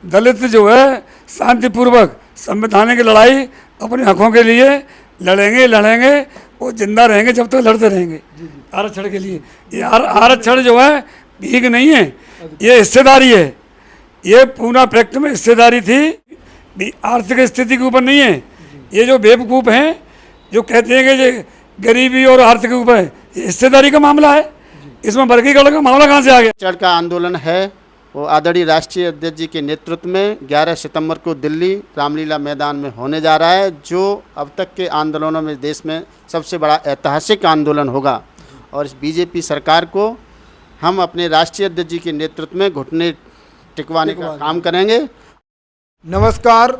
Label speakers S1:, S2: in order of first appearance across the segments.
S1: दलित जो है शांतिपूर्वक संविधान की लड़ाई अपनी हकों के लिए लड़ेंगे वो जिंदा रहेंगे जब तक लड़ते रहेंगे आरक्षण के लिए। ये आरक्षण जो है भीख नहीं है, ये हिस्सेदारी है। ये पूरा फैक्ट में हिस्सेदारी थी, आर्थिक स्थिति के ऊपर नहीं है। ये जो बेवकूफ़ हैं जो कहते हैं कि ये गरीबी और आर्थिक के ऊपर है, ये हिस्सेदारी का मामला है। इसमें वर्गीकरण का मामला कहाँ से आ गया?
S2: चढ़ का आंदोलन है वो आदरणीय राष्ट्रीय अध्यक्ष जी के नेतृत्व में 11 सितंबर को दिल्ली रामलीला मैदान में होने जा रहा है, जो अब तक के आंदोलनों में देश में सबसे बड़ा ऐतिहासिक आंदोलन होगा। और इस बीजेपी सरकार को हम अपने राष्ट्रीय अध्यक्ष जी के नेतृत्व में घुटने टिकवाने का काम करेंगे।
S3: नमस्कार,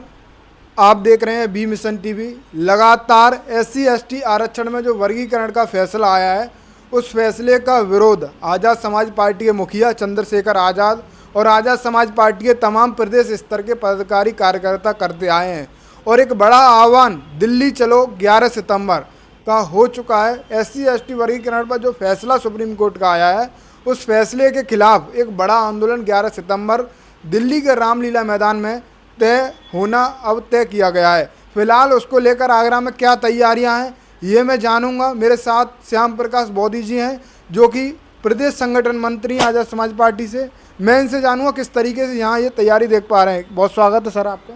S3: आप देख रहे हैं बी मिशन टीवी। लगातार SC/ST आरक्षण में जो वर्गीकरण का फैसला आया है, उस फैसले का विरोध आज़ाद समाज पार्टी के मुखिया चंद्रशेखर आज़ाद और आज़ाद समाज पार्टी के तमाम प्रदेश स्तर के पदाधिकारी कार्यकर्ता करते आए हैं। और एक बड़ा आह्वान दिल्ली चलो 11 सितंबर का हो चुका है। SC/ST वर्गीकरण पर जो फैसला सुप्रीम कोर्ट का आया है, उस फैसले के खिलाफ एक बड़ा आंदोलन 11 सितंबर दिल्ली के रामलीला मैदान में अब तय किया गया है। फिलहाल उसको लेकर आगरा में क्या तैयारियां हैं, ये मैं जानूंगा। मेरे साथ श्याम प्रकाश बौद्धी जी हैं, जो कि प्रदेश संगठन मंत्री आज़ाद समाज पार्टी से। मैं इनसे जानूंगा किस तरीके से यहाँ ये तैयारी देख पा रहे हैं। बहुत स्वागत है सर आपका।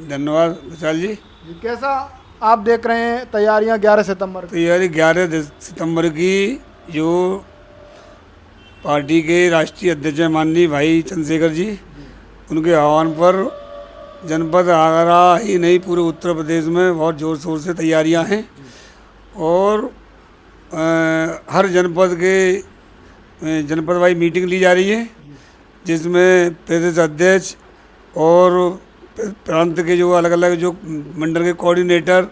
S1: धन्यवाद विशाल जी।
S3: कैसा आप देख रहे हैं तैयारियाँ 11 सितंबर की?
S1: तैयारी 11 सितंबर की जो पार्टी के राष्ट्रीय अध्यक्ष माननीय भाई चंद्रशेखर जी, उनके आह्वान पर जनपद आगरा ही नहीं पूरे उत्तर प्रदेश में बहुत ज़ोर शोर से तैयारियां हैं। और हर जनपद के जनपद वाई मीटिंग ली जा रही है, जिसमें प्रदेश अध्यक्ष और प्रांत के जो अलग अलग जो मंडल के कोऑर्डिनेटर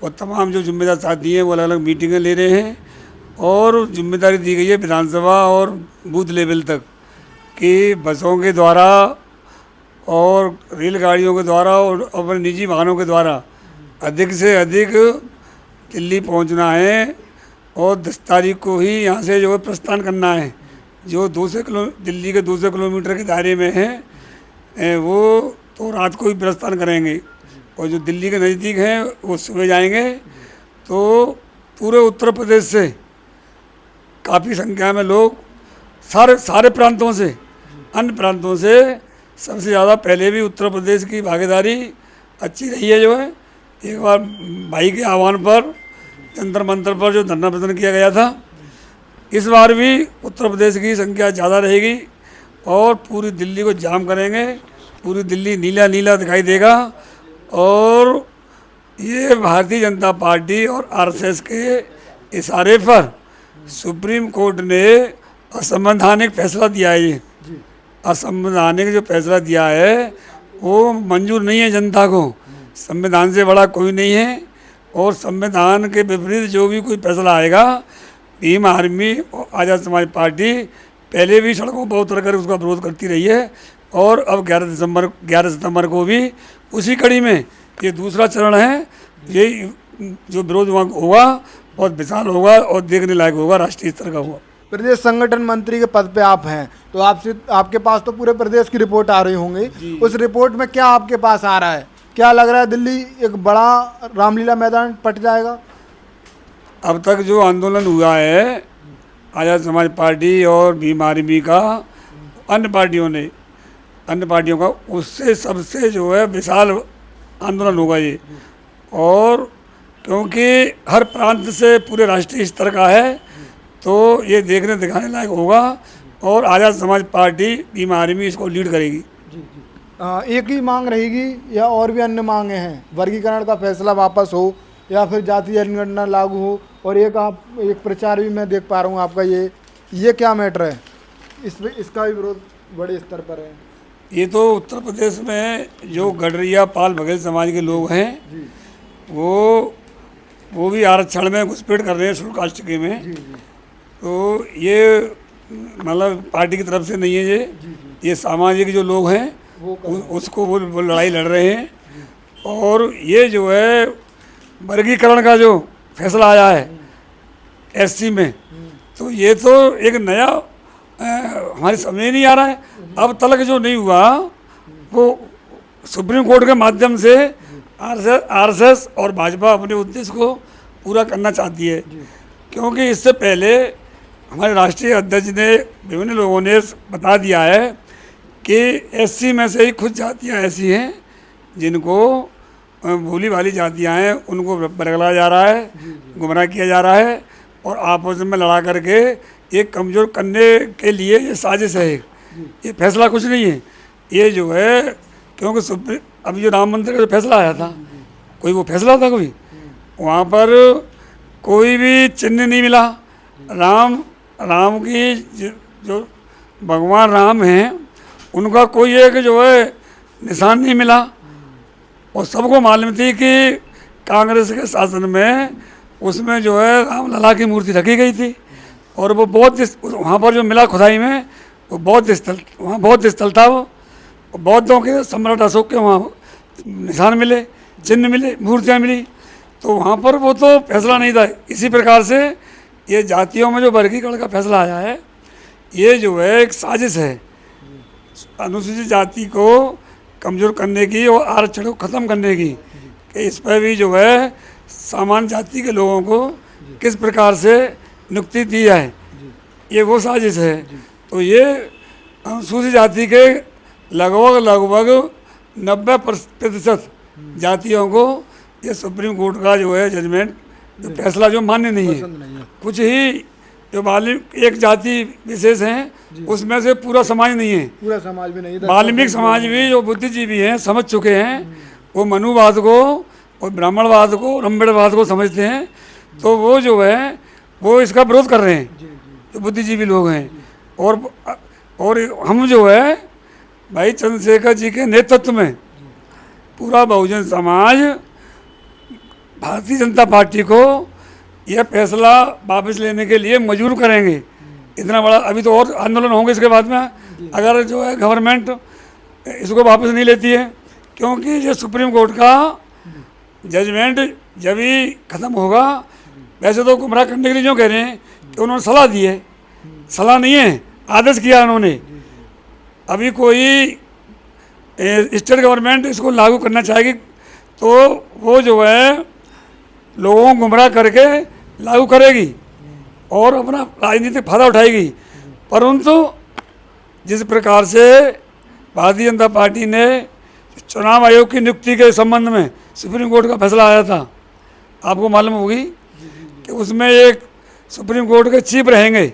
S1: और तमाम जो जिम्मेदार साथी हैं वो अलग अलग मीटिंगें ले रहे हैं। और जिम्मेदारी दी गई है विधानसभा और बूथ लेवल तक कि बसों के द्वारा और रेलगाड़ियों के द्वारा और अपने निजी वाहनों के द्वारा अधिक से अधिक दिल्ली पहुंचना है। और 10 तारीख को ही यहाँ से जो है प्रस्थान करना है। जो दिल्ली के 200 किलोमीटर के दायरे में है वो तो रात को ही प्रस्थान करेंगे, और जो दिल्ली के नज़दीक हैं वो सुबह जाएंगे। तो पूरे उत्तर प्रदेश से काफ़ी संख्या में लोग सारे प्रांतों से, अन्य प्रांतों से सबसे ज़्यादा पहले भी उत्तर प्रदेश की भागीदारी अच्छी रही है। जो है एक बार भाई के आह्वान पर जंतर मंतर पर जो धरना प्रदर्शन किया गया था, इस बार भी उत्तर प्रदेश की संख्या ज़्यादा रहेगी और पूरी दिल्ली को जाम करेंगे। पूरी दिल्ली नीला नीला दिखाई देगा। और ये भारतीय जनता पार्टी और RSS के इशारे पर सुप्रीम कोर्ट ने असंवैधानिक फैसला दिया है। ये असंवैधानिक जो फैसला दिया है वो मंजूर नहीं है जनता को। संविधान से बड़ा कोई नहीं है। और संविधान के विपरीत जो भी कोई फैसला आएगा, भीम आर्मी और आज़ाद समाज पार्टी पहले भी सड़कों पर उतर कर उसका विरोध करती रही है। और अब 11 सितंबर को भी उसी कड़ी में ये दूसरा चरण है। ये जो विरोध वहाँ होगा बहुत विशाल होगा और देखने लायक होगा, राष्ट्रीय स्तर का होगा।
S3: प्रदेश संगठन मंत्री के पद पे आप हैं, तो आपके पास तो पूरे प्रदेश की रिपोर्ट आ रही होंगी। उस रिपोर्ट में क्या आपके पास आ रहा है? क्या लग रहा है दिल्ली एक बड़ा रामलीला मैदान पट जाएगा?
S1: अब तक जो आंदोलन हुआ है आज़ाद समाज पार्टी और भीम आर्मी का, अन्य पार्टियों का, उससे सबसे जो है विशाल आंदोलन होगा ये। और क्योंकि हर प्रांत से पूरे राष्ट्रीय स्तर का है, तो ये देखने दिखाने लायक होगा। और आज़ाद समाज पार्टी भीम आर्मी इसको लीड करेगी।
S3: एक ही मांग रहेगी या और भी अन्य मांगे हैं? वर्गीकरण का फैसला वापस हो या फिर जातीय जनगणना लागू हो? और एक प्रचार भी मैं देख पा रहा हूँ आपका, ये क्या मैटर है? इसका भी विरोध बड़े स्तर पर है।
S1: ये तो उत्तर प्रदेश में जो गडरिया पाल बघेल समाज के लोग हैं वो भी आरक्षण में घुसपैठ कर रहे हैं शुल्क में। तो ये मतलब पार्टी की तरफ से नहीं है। ये सामाजिक जो लोग हैं उसको वो लड़ाई लड़ रहे हैं। और ये जो है वर्गीकरण का जो फैसला आया है SC में, तो ये तो एक नया हमारे समझ नहीं आ रहा है। अब तक जो नहीं हुआ वो सुप्रीम कोर्ट के माध्यम से आरएसएस और भाजपा अपने उद्देश्य को पूरा करना चाहती है, क्योंकि इससे पहले हमारे राष्ट्रीय अध्यक्ष ने, विभिन्न लोगों ने बता दिया है कि एससी में से ही कुछ जातियाँ ऐसी हैं जिनको भोली भाली जातियाँ हैं, उनको बरगलाया जा रहा है, गुमराह किया जा रहा है और आपस में लड़ा करके एक कमज़ोर करने के लिए ये साजिश है। ये फैसला कुछ नहीं है, ये जो है, क्योंकि अभी जो राम मंदिर का जो फैसला आया था, कोई वो फैसला था कोई, वहाँ पर कोई भी चिन्ह नहीं मिला। राम की जो भगवान राम हैं उनका कोई एक जो है निशान नहीं मिला। और सबको मालूम थी कि कांग्रेस के शासन में उसमें जो है रामलला की मूर्ति रखी गई थी और वो बौद्ध, वहाँ पर जो मिला खुदाई में, वो बौद्ध स्थल, वहाँ बौद्ध स्थल था। वो बौद्धों के सम्राट अशोक के वहाँ निशान मिले, चिन्ह मिले, मूर्तियाँ मिली, तो वहाँ पर वो तो फैसला नहीं था। इसी प्रकार से ये जातियों में जो वर्गीकरण का फैसला आया है, ये जो है एक साजिश है अनुसूचित जाति को कमज़ोर करने की और आरक्षण को ख़त्म करने की, कि इस पर भी जो है सामान्य जाति के लोगों को किस प्रकार से नियुक्ति दी है, ये वो साजिश है। तो ये अनुसूचित जाति के लगभग 90% जातियों को ये सुप्रीम कोर्ट का जो है जजमेंट, जो फैसला जो मान्य नहीं है। कुछ ही जो वाल्मीकि एक जाति विशेष हैं उसमें से पूरा समाज नहीं है,
S3: पूरा समाज भी नहीं।
S1: वाल्मीकि समाज भी जो बुद्धिजीवी हैं समझ चुके हैं, वो मनुवाद को और ब्राह्मणवाद को, रंबेड़वाद को समझते हैं, तो वो जो है वो इसका विरोध कर रहे हैं, जो बुद्धिजीवी लोग हैं। और हम जो है भाई चंद्रशेखर जी के नेतृत्व में पूरा बहुजन समाज भारतीय जनता पार्टी को यह फैसला वापस लेने के लिए मजबूर करेंगे। इतना बड़ा अभी तो और आंदोलन होंगे इसके बाद में, अगर जो है गवर्नमेंट इसको वापस नहीं लेती है, क्योंकि ये सुप्रीम कोर्ट का जजमेंट जब ही ख़त्म होगा। वैसे तो गुमराह करने के लिए जो कह रहे हैं कि उन्होंने सलाह दी है, सलाह नहीं है, आदेश किया उन्होंने। अभी कोई स्टेट गवर्नमेंट इसको लागू करना चाहेगी तो वो जो है लोगों को गुमराह करके लागू करेगी और अपना राजनीतिक फायदा उठाएगी। परंतु जिस प्रकार से भारतीय जनता पार्टी ने चुनाव आयोग की नियुक्ति के संबंध में सुप्रीम कोर्ट का फैसला आया था, आपको मालूम होगी कि उसमें एक सुप्रीम कोर्ट के चीफ रहेंगे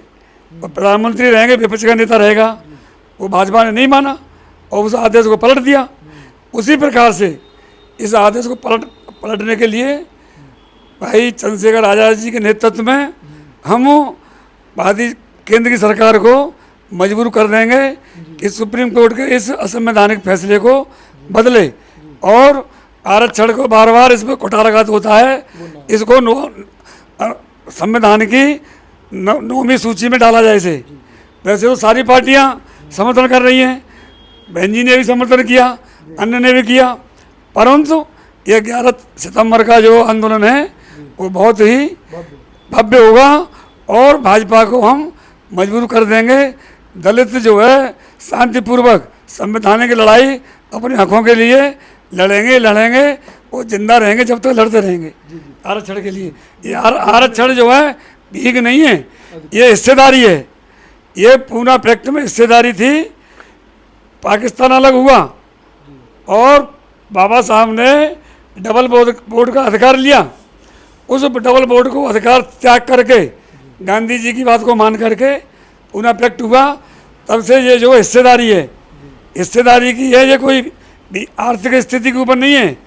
S1: और प्रधानमंत्री रहेंगे, विपक्ष का नेता रहेगा। वो भाजपा ने नहीं माना और उस आदेश को पलट दिया। उसी प्रकार से इस आदेश को पलटने के लिए भाई चंद्रशेखर आज़ाद जी के नेतृत्व में हम भारतीय केंद्र की सरकार को मजबूर कर देंगे कि सुप्रीम कोर्ट के इस असंवैधानिक फैसले को बदले और आरक्षण को बार बार इसमें कुठाराघात होता है, इसको संविधान की 9वीं सूची में डाला जाए इसे। वैसे तो सारी पार्टियां समर्थन कर रही हैं, बहन जी ने भी समर्थन किया, अन्य ने भी किया, परंतु ये 11 सितंबर का जो आंदोलन है वो बहुत ही भव्य होगा और भाजपा को हम मजबूर कर देंगे। दलित जो है शांतिपूर्वक संवैधानिक लड़ाई अपने हकों के लिए लड़ेंगे, वो जिंदा रहेंगे जब तक लड़ते रहेंगे आरक्षण के लिए। ये आरक्षण जो है भीख नहीं है, ये हिस्सेदारी है। ये पूना फैक्ट में हिस्सेदारी थी। पाकिस्तान अलग हुआ और बाबा साहब ने डबल बोर्ड का अधिकार लिया। उस डबल बोर्ड को अधिकार त्याग करके गांधी जी की बात को मान करके पूना फैक्ट हुआ। तब से ये जो हिस्सेदारी है, हिस्सेदारी की है, ये कोई आर्थिक स्थिति के ऊपर नहीं है।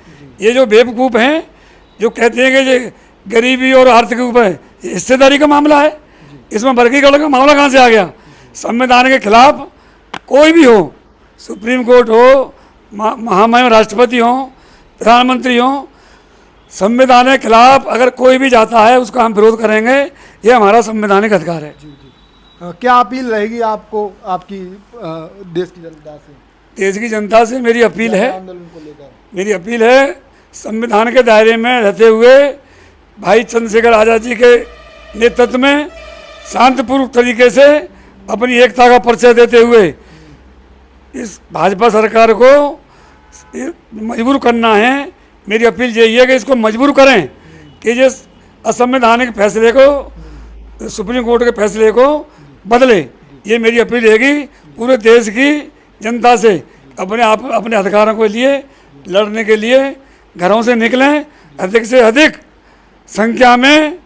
S1: ये जो बेवकूफ़ हैं जो कहते हैं कि ये गरीबी और आर्थिक ऊपर है, ये हिस्सेदारी का मामला है। इसमें वर्गीकरण का मामला कहाँ से आ गया? संविधान के खिलाफ कोई भी हो, सुप्रीम कोर्ट हो, महामहिम राष्ट्रपति हो, प्रधानमंत्री हो, संविधान के खिलाफ अगर कोई भी जाता है उसका हम विरोध करेंगे। ये हमारा संवैधानिक अधिकार है।
S3: क्या अपील रहेगी आपको आपकी देश की जनता से?
S1: देश की जनता से मेरी अपील है,
S3: आंदोलन को लेकर
S1: मेरी अपील है, संविधान के दायरे में रहते हुए भाई चंद्रशेखर आज़ाद जी के नेतृत्व में शांतिपूर्वक तरीके से अपनी एकता का परिचय देते हुए इस भाजपा सरकार को मजबूर करना है। मेरी अपील यही है कि इसको मजबूर करें कि जिस असंवैधानिक फैसले को, सुप्रीम कोर्ट के फैसले को बदले। ये मेरी अपील रहेगी पूरे देश की जनता से। अपने अधिकारों के लिए लड़ने के लिए घरों से निकलें, अधिक से अधिक संख्या में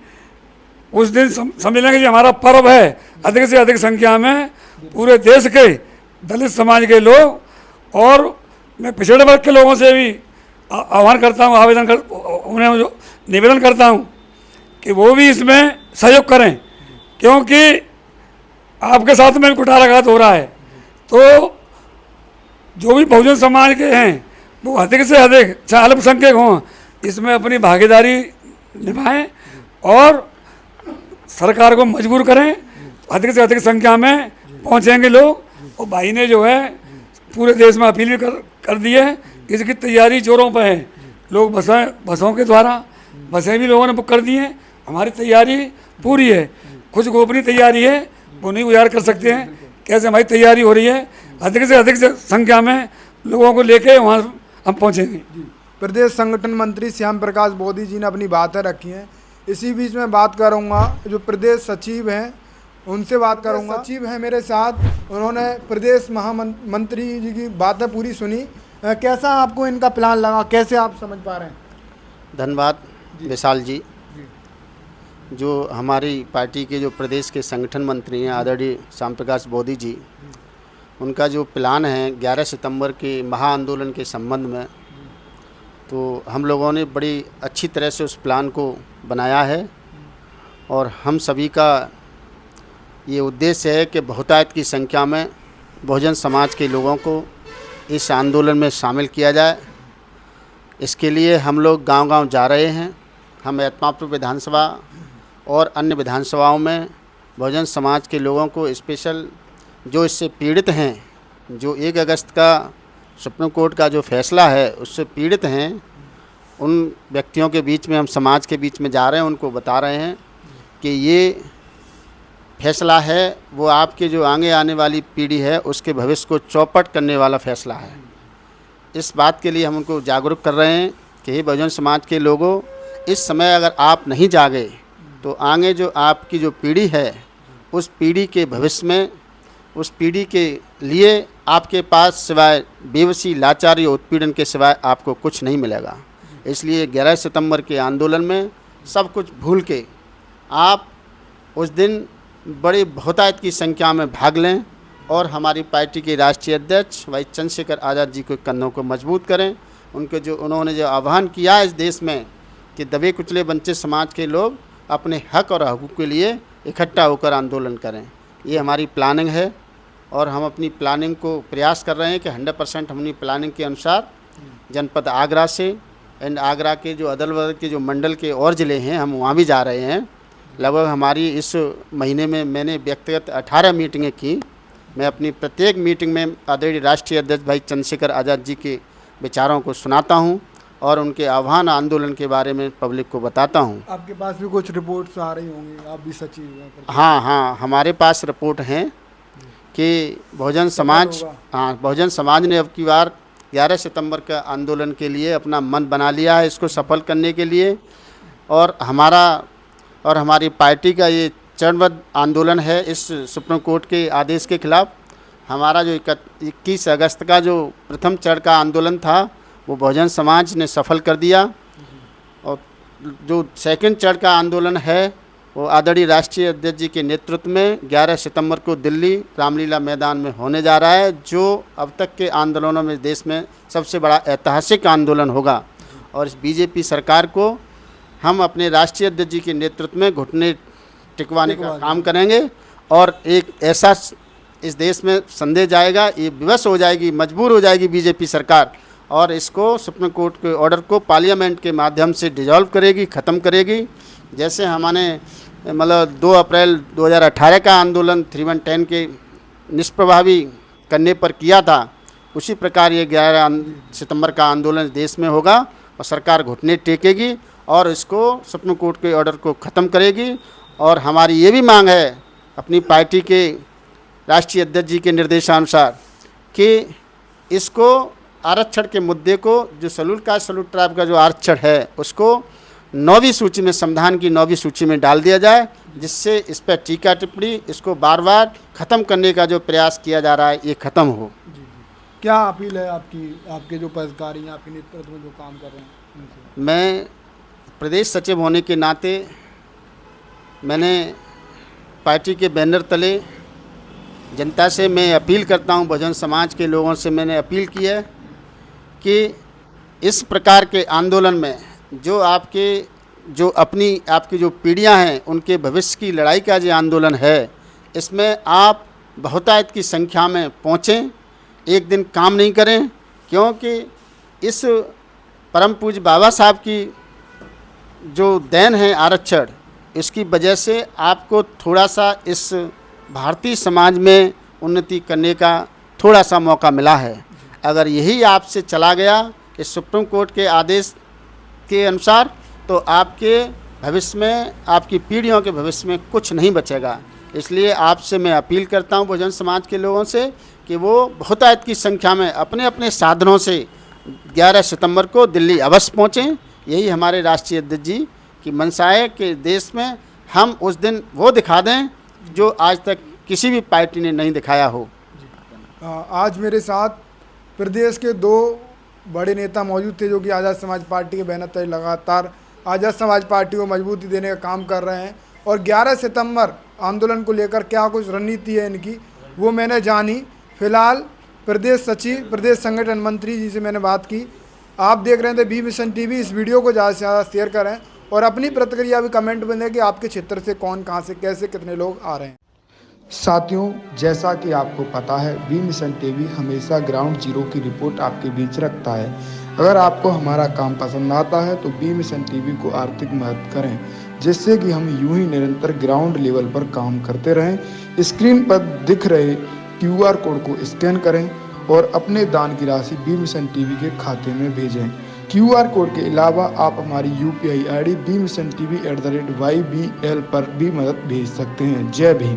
S1: उस दिन समझ लें कि हमारा पर्व है। अधिक से अधिक संख्या में पूरे देश के दलित समाज के लोग और मैं पिछड़े वर्ग के लोगों से भी आह्वान करता हूँ, उन्हें जो निवेदन करता हूँ कि वो भी इसमें सहयोग करें, क्योंकि आपके साथ में भी कुठाराघात हो रहा है। तो जो भी बहुजन समाज के हैं वो अधिक से अधिक, चाहे अल्पसंख्यक हों, इसमें अपनी भागीदारी निभाएं और सरकार को मजबूर करें। अधिक से अधिक संख्या में पहुंचेंगे लोग। और भाई ने जो है पूरे देश में अपील भी कर दी है। इसकी तैयारी जोरों पर है। लोग बसों के द्वारा बसें भी लोगों ने बुक कर दी हैं। हमारी तैयारी पूरी है। कुछ गोपनीय तैयारी है, वो नहीं उजागर कर सकते हैं। कैसे हमारी तैयारी हो रही है, अधिक से अधिक संख्या में लोगों को लेके वहाँ हम पहुँचेंगे।
S3: प्रदेश संगठन मंत्री श्याम प्रकाश बोधी जी ने अपनी बातें रखी हैं। इसी बीच में बात करूंगा जो प्रदेश सचिव हैं उनसे बात करूंगा। सचिव हैं मेरे साथ, उन्होंने प्रदेश महामंत्री जी की बातें पूरी सुनी। कैसा आपको इनका प्लान लगा, कैसे आप समझ पा रहे हैं?
S2: धन्यवाद विशाल जी। जो हमारी पार्टी के जो प्रदेश के संगठन मंत्री हैं आदरणीय श्याम प्रकाश बोधी जी, उनका जो प्लान है 11 सितंबर के महाआंदोलन के संबंध में, तो हम लोगों ने बड़ी अच्छी तरह से उस प्लान को बनाया है। और हम सभी का ये उद्देश्य है कि बहुतायत की संख्या में बहुजन समाज के लोगों को इस आंदोलन में शामिल किया जाए। इसके लिए हम लोग गांव-गांव जा रहे हैं। हम एतमापुर विधानसभा और अन्य विधानसभाओं में बहुजन समाज के लोगों को स्पेशल, जो इससे पीड़ित हैं, जो 1 अगस्त का सुप्रीम कोर्ट का जो फैसला है उससे पीड़ित हैं, उन व्यक्तियों के बीच में, हम समाज के बीच में जा रहे हैं। उनको बता रहे हैं कि ये फैसला है वो आपके जो आगे आने वाली पीढ़ी है उसके भविष्य को चौपट करने वाला फैसला है। इस बात के लिए हम उनको जागरूक कर रहे हैं कि हे बहुजन समाज के लोगों, इस समय अगर आप नहीं जागे तो आगे जो आपकी जो पीढ़ी है उस पीढ़ी के भविष्य में, उस पीढ़ी के लिए आपके पास सिवाय बेबसी, लाचारी और उत्पीड़न के सिवाय आपको कुछ नहीं मिलेगा। इसलिए 11 सितंबर के आंदोलन में सब कुछ भूल के आप उस दिन बड़ी बहुतायत की संख्या में भाग लें और हमारी पार्टी के राष्ट्रीय अध्यक्ष भाई चंद्रशेखर आज़ाद जी के कंधों को मजबूत करें। उन्होंने जो आह्वान किया इस देश में कि दबे कुचले वंचित समाज के लोग अपने हक और हकूक़ के लिए इकट्ठा होकर आंदोलन करें, ये हमारी प्लानिंग है। और हम अपनी प्लानिंग को प्रयास कर रहे हैं कि 100% हम अपनी प्लानिंग के अनुसार जनपद आगरा से एंड आगरा के जो अदल बदल के जो मंडल के और ज़िले हैं, हम वहाँ भी जा रहे हैं। लगभग हमारी इस महीने में मैंने व्यक्तिगत 18 मीटिंगें की। मैं अपनी प्रत्येक मीटिंग में आदरणीय राष्ट्रीय अध्यक्ष भाई चंद्रशेखर आज़ाद जी के विचारों को सुनाता हूं और उनके आह्वान आंदोलन के बारे में पब्लिक को बताता हूं।
S3: आपके पास भी कुछ रिपोर्ट्स आ रही होंगी, आप भी सचिव हैं?
S2: हाँ, हमारे पास रिपोर्ट हैं कि बहुजन समाज ने अब की बार 11 सितंबर का आंदोलन के लिए अपना मन बना लिया है, इसको सफल करने के लिए। और हमारी पार्टी का ये चरणबद्ध आंदोलन है इस सुप्रीम कोर्ट के आदेश के खिलाफ। हमारा जो 21 अगस्त का जो प्रथम चरण का आंदोलन था वो बहुजन समाज ने सफल कर दिया। और जो सेकंड चरण का आंदोलन है वो आदरणीय राष्ट्रीय अध्यक्ष जी के नेतृत्व में 11 सितंबर को दिल्ली रामलीला मैदान में होने जा रहा है, जो अब तक के आंदोलनों में देश में सबसे बड़ा ऐतिहासिक आंदोलन होगा। और इस बीजेपी सरकार को हम अपने राष्ट्रीय अध्यक्ष जी के नेतृत्व में घुटने टिकवाने का काम करेंगे और एक ऐसा इस देश में संदेश जाएगा, ये विवश हो जाएगी, मजबूर हो जाएगी बीजेपी सरकार और इसको सुप्रीम कोर्ट के ऑर्डर को पार्लियामेंट के माध्यम से डिसॉल्व करेगी, ख़त्म करेगी। जैसे हमने 2 अप्रैल 2018 का आंदोलन 3110 के निष्प्रभावी करने पर किया था, उसी प्रकार ये 11 सितंबर का आंदोलन देश में होगा और सरकार घुटने टेकेगी और इसको सुप्रीम कोर्ट के ऑर्डर को ख़त्म करेगी। और हमारी ये भी मांग है अपनी पार्टी के राष्ट्रीय अध्यक्ष जी के निर्देशानुसार कि इसको आरक्षण के मुद्दे को, जो शेड्यूल कास्ट शेड्यूल ट्राइब का जो आरक्षण है उसको 9वीं सूची में, संविधान की 9वीं सूची में डाल दिया जाए, जिससे इस पर टीका टिप्पणी, इसको बार बार ख़त्म करने का जो प्रयास किया जा रहा है ये ख़त्म हो।
S3: क्या अपील है आपकी, आपके जो पदाधिकारी हैं आपके नेतृत्व में जो काम कर रहे हैं उनसे?
S2: मैं प्रदेश सचिव होने के नाते मैंने पार्टी के बैनर तले जनता से मैं अपील करता हूं, बहुजन समाज के लोगों से मैंने अपील की है कि इस प्रकार के आंदोलन में जो आपकी जो पीढ़ियां हैं उनके भविष्य की लड़ाई का जो आंदोलन है, इसमें आप बहुतायत की संख्या में पहुँचें, एक दिन काम नहीं करें, क्योंकि इस परम पूज्य बाबा साहब की जो देन है आरक्षण, इसकी वजह से आपको थोड़ा सा इस भारतीय समाज में उन्नति करने का थोड़ा सा मौका मिला है। अगर यही आपसे चला गया इस सुप्रीम कोर्ट के आदेश के अनुसार, तो आपके भविष्य में, आपकी पीढ़ियों के भविष्य में कुछ नहीं बचेगा। इसलिए आपसे मैं अपील करता हूं बहुजन समाज के लोगों से कि वो बहुतायत की संख्या में अपने अपने साधनों से 11 सितंबर को दिल्ली अवश्य पहुँचें। यही हमारे राष्ट्रीय अध्यक्ष जी की मंशा है कि देश में हम उस दिन वो दिखा दें जो आज तक किसी भी पार्टी ने नहीं दिखाया हो।
S3: आज मेरे साथ प्रदेश के 2 बड़े नेता मौजूद थे जो कि आज़ाद समाज पार्टी के बैनर तले लगातार आज़ाद समाज पार्टी को मजबूती देने का काम कर रहे हैं, और 11 सितंबर आंदोलन को लेकर क्या कुछ रणनीति है इनकी वो मैंने जानी। फिलहाल प्रदेश सचिव, प्रदेश संगठन मंत्री जी से मैंने बात की। आप देख रहे थे बी मिशन टीवी। इस वीडियो को ज़्यादा से ज़्यादा शेयर करें और अपनी प्रतिक्रिया भी कमेंट में दें कि आपके क्षेत्र से कौन, कहाँ से, कैसे, कितने लोग आ रहे हैं। साथियों, जैसा कि आपको पता है, बी मिशन टीवी हमेशा ग्राउंड जीरो की रिपोर्ट आपके बीच रखता है। अगर आपको हमारा काम पसंद आता है तो बी मिशन टीवी को आर्थिक मदद करें, जिससे कि हम यूं ही निरंतर ग्राउंड लेवल पर काम करते रहें। स्क्रीन पर दिख रहे QR कोड को स्कैन करें और अपने दान की राशि बी मिशन टीवी के खाते में भेजें। QR कोड के अलावा आप हमारी UPI ID bmissiontv@ybl पर भी मदद भेज सकते हैं। जय भीम।